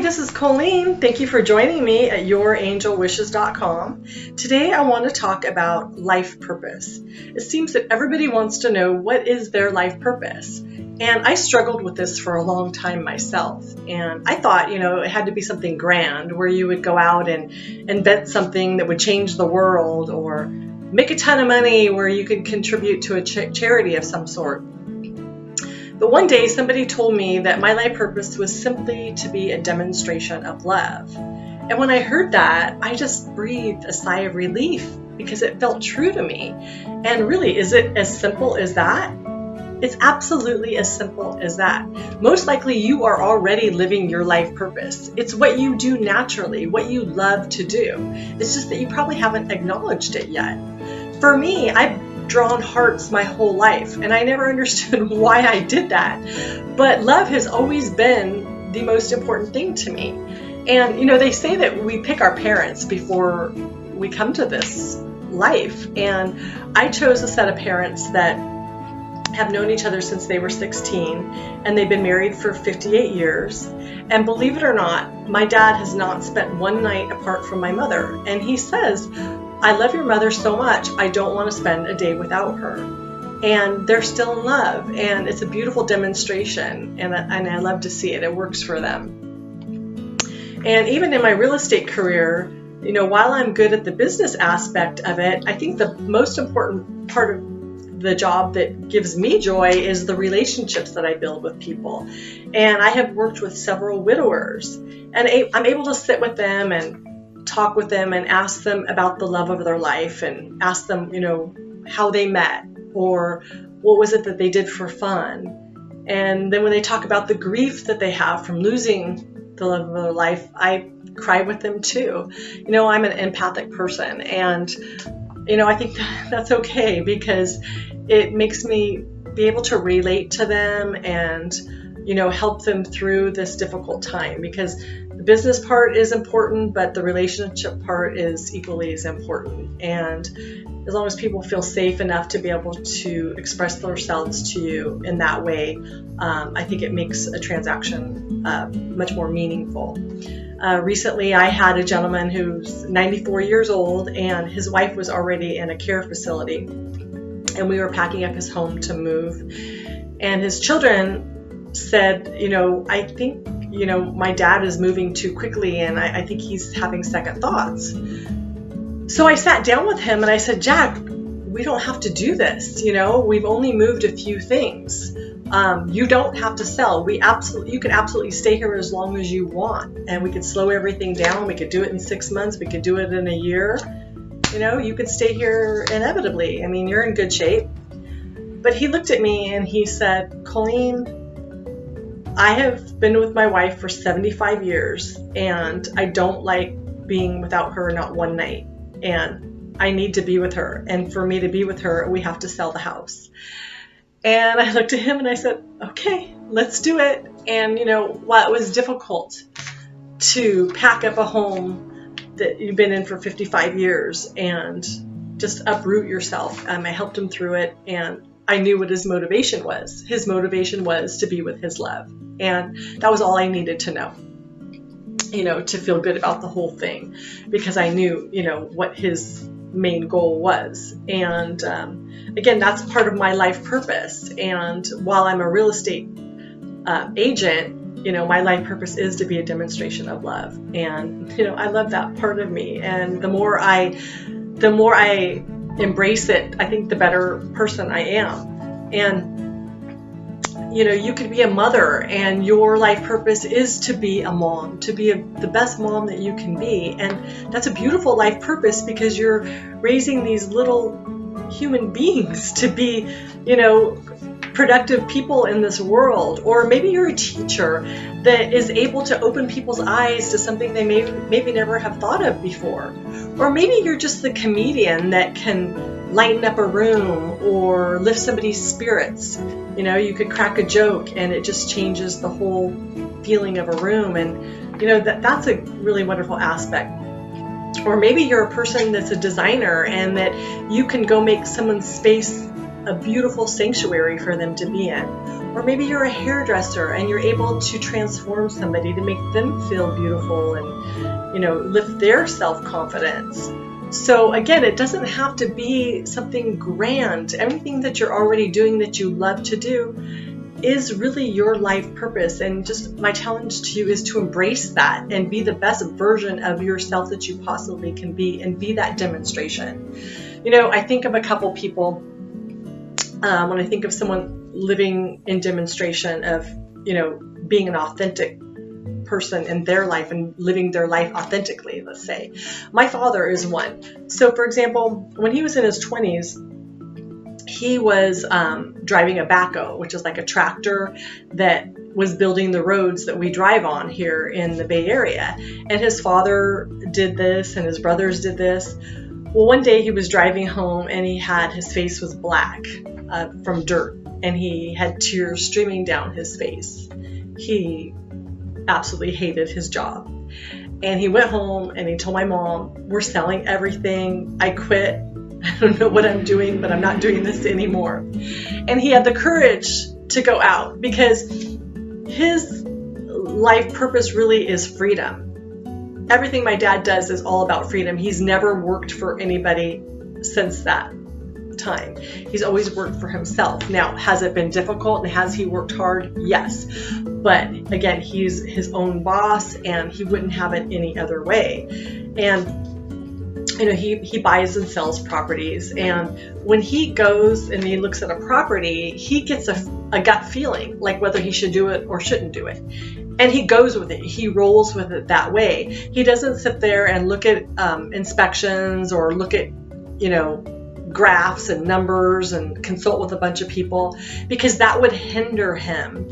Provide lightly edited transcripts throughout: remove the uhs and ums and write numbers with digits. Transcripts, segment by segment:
this is Colleen. Thank you for joining me at YourAngelWishes.com. Today I want to talk about life purpose. It seems that everybody wants to know what is their life purpose. And I struggled with this for a long time myself. And I thought, it had to be something grand where you would go out and invent something that would change the world or make a ton of money where you could contribute to a charity of some sort. But one day somebody told me that my life purpose was simply to be a demonstration of love. And when I heard that, I just breathed a sigh of relief because it felt true to me. And really, is it as simple as that? It's absolutely as simple as that. Most likely you are already living your life purpose. It's what you do naturally, what you love to do. It's just that you probably haven't acknowledged it yet. For me, I've drawn hearts my whole life, and I never understood why I did that. But love has always been the most important thing to me. And they say that we pick our parents before we come to this life. And I chose a set of parents that have known each other since they were 16, and they've been married for 58 years. And believe it or not, my dad has not spent one night apart from my mother. And he says, I love your mother so much, I don't want to spend a day without her. And they're still in love, and it's a beautiful demonstration, and I love to see it. It works for them. And even in my real estate career, while I'm good at the business aspect of it, I think the most important part of the job that gives me joy is the relationships that I build with people. And I have worked with several widowers, and I'm able to sit with them and talk with them and ask them about the love of their life and ask them, how they met or what was it that they did for fun. And then when they talk about the grief that they have from losing the love of their life, I cry with them too. I'm an empathic person, and I think that's okay because it makes me be able to relate to them and help them through this difficult time, because the business part is important, but the relationship part is equally as important. And as long as people feel safe enough to be able to express themselves to you in that way, I think it makes a transaction much more meaningful. Recently, I had a gentleman who's 94 years old, and his wife was already in a care facility, and we were packing up his home to move. And his children said, I think, my dad is moving too quickly, and I think he's having second thoughts. So I sat down with him and I said, Jack, we don't have to do this. We've only moved a few things. You don't have to sell. You can absolutely stay here as long as you want, and we could slow everything down. We could do it in 6 months. We could do it in a year. You could stay here inevitably. You're in good shape. But he looked at me and he said, Colleen, I have been with my wife for 75 years, and I don't like being without her not one night. And I need to be with her. And for me to be with her, we have to sell the house. And I looked at him and I said, okay, let's do it. And, while it was difficult to pack up a home that you've been in for 55 years and just uproot yourself, I helped him through it, and I knew what his motivation was. His motivation was to be with his love. And that was all I needed to know, to feel good about the whole thing, because I knew, what his main goal was. And again, that's part of my life purpose. And while I'm a real estate agent, my life purpose is to be a demonstration of love. And, I love that part of me. And the more I embrace it, I think the better person I am. And you could be a mother, and your life purpose is to be a mom, to be the best mom that you can be. And that's a beautiful life purpose, because you're raising these little human beings to be, productive people in this world. Or maybe you're a teacher that is able to open people's eyes to something they maybe never have thought of before. Or maybe you're just the comedian that can lighten up a room or lift somebody's spirits. You could crack a joke and it just changes the whole feeling of a room. And, that's a really wonderful aspect. Or maybe you're a person that's a designer and that you can go make someone's space a beautiful sanctuary for them to be in. Or maybe you're a hairdresser and you're able to transform somebody to make them feel beautiful and, lift their self-confidence. So again, it doesn't have to be something grand. Everything that you're already doing that you love to do is really your life purpose. And just my challenge to you is to embrace that and be the best version of yourself that you possibly can be, and be that demonstration. I think of a couple people when I think of someone living in demonstration of, being an authentic person in their life and living their life authentically, let's say. My father is one. So for example, when he was in his 20s, he was driving a backhoe, which is like a tractor that was building the roads that we drive on here in the Bay Area. And his father did this and his brothers did this. Well, one day he was driving home and his face was black from dirt, and he had tears streaming down his face. He absolutely hated his job. And he went home and he told my mom, "We're selling everything. I quit. I don't know what I'm doing, but I'm not doing this anymore." And he had the courage to go out because his life purpose really is freedom. Everything my dad does is all about freedom. He's never worked for anybody since that time. He's always worked for himself. Now, has it been difficult and has he worked hard? Yes. But again, he's his own boss and he wouldn't have it any other way. And he buys and sells properties, and when he goes and he looks at a property, he gets a gut feeling, like whether he should do it or shouldn't do it. And he goes with it. He rolls with it that way. He doesn't sit there and look at inspections or look at, graphs and numbers and consult with a bunch of people, because that would hinder him.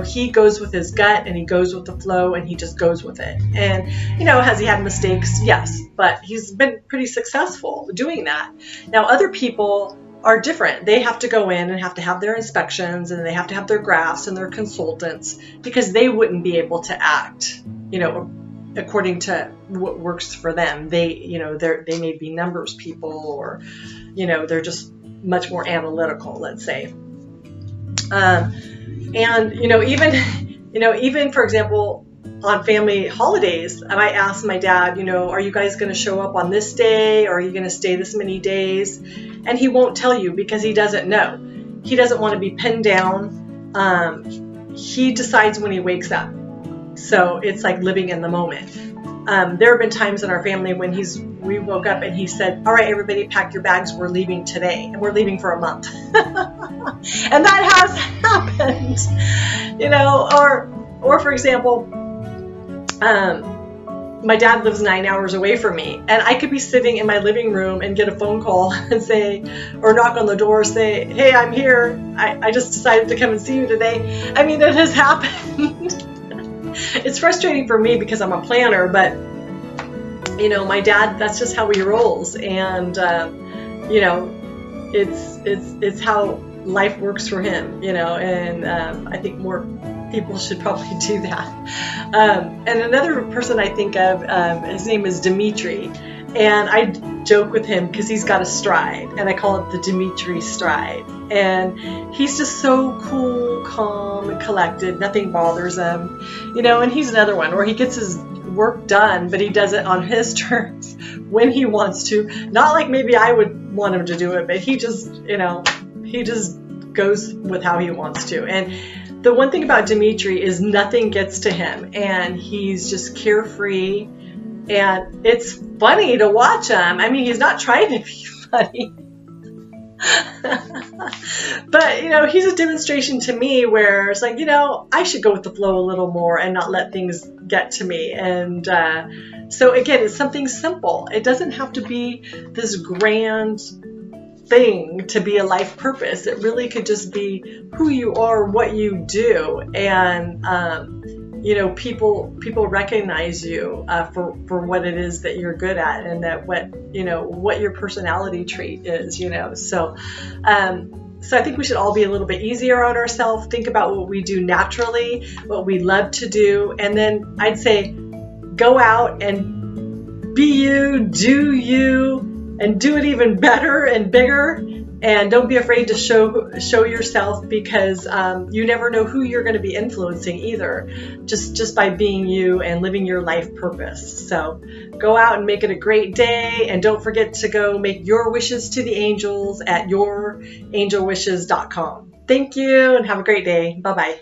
He goes with his gut and he goes with the flow and he just goes with it. And, has he had mistakes? Yes, but he's been pretty successful doing that. Now, other people are different. They have to go in and have to have their inspections, and they have to have their graphs and their consultants, because they wouldn't be able to act, according to what works for them. They may be numbers people, or, they're just much more analytical, let's say. Even for example, on family holidays, I might ask my dad, are you guys going to show up on this day, or are you going to stay this many days? And he won't tell you because he doesn't know. He doesn't want to be pinned down. He decides when he wakes up. So it's like living in the moment. There have been times in our family when we woke up and he said, "All right, everybody, pack your bags. We're leaving today," and we're leaving for a month. And that has happened, or for example, my dad lives 9 hours away from me, and I could be sitting in my living room and get a phone call and say, or knock on the door, say, "Hey, I'm here. I just decided to come and see you today." I mean, it has happened. It's frustrating for me because I'm a planner, but my dad, that's just how he rolls, and it's how life works for him, and I think more people should probably do that. And another person I think of, his name is Dimitri, and I joke with him because he's got a stride, and I call it the Dimitri stride. And he's just so cool, calm, and collected. Nothing bothers him, and he's another one where he gets his work done, but he does it on his terms when he wants to. Not like maybe I would want him to do it, but he just goes with how he wants to. And the one thing about Dimitri is nothing gets to him, and he's just carefree, and it's funny to watch him. I mean, he's not trying to be funny. But, he's a demonstration to me where it's like, I should go with the flow a little more and not let things get to me. And so again, it's something simple. It doesn't have to be this grand thing to be a life purpose. It really could just be who you are, what you do, and people recognize you for what it is that you're good at, and that what your personality trait is. So I think we should all be a little bit easier on ourselves. Think about what we do naturally, what we love to do, and then I'd say go out and be you, do you, and do it even better and bigger, And don't be afraid to show yourself, because you never know who you're going to be influencing either, just by being you and living your life purpose. So go out and make it a great day, and don't forget to go make your wishes to the angels at yourangelwishes.com. Thank you and have a great day. Bye-bye.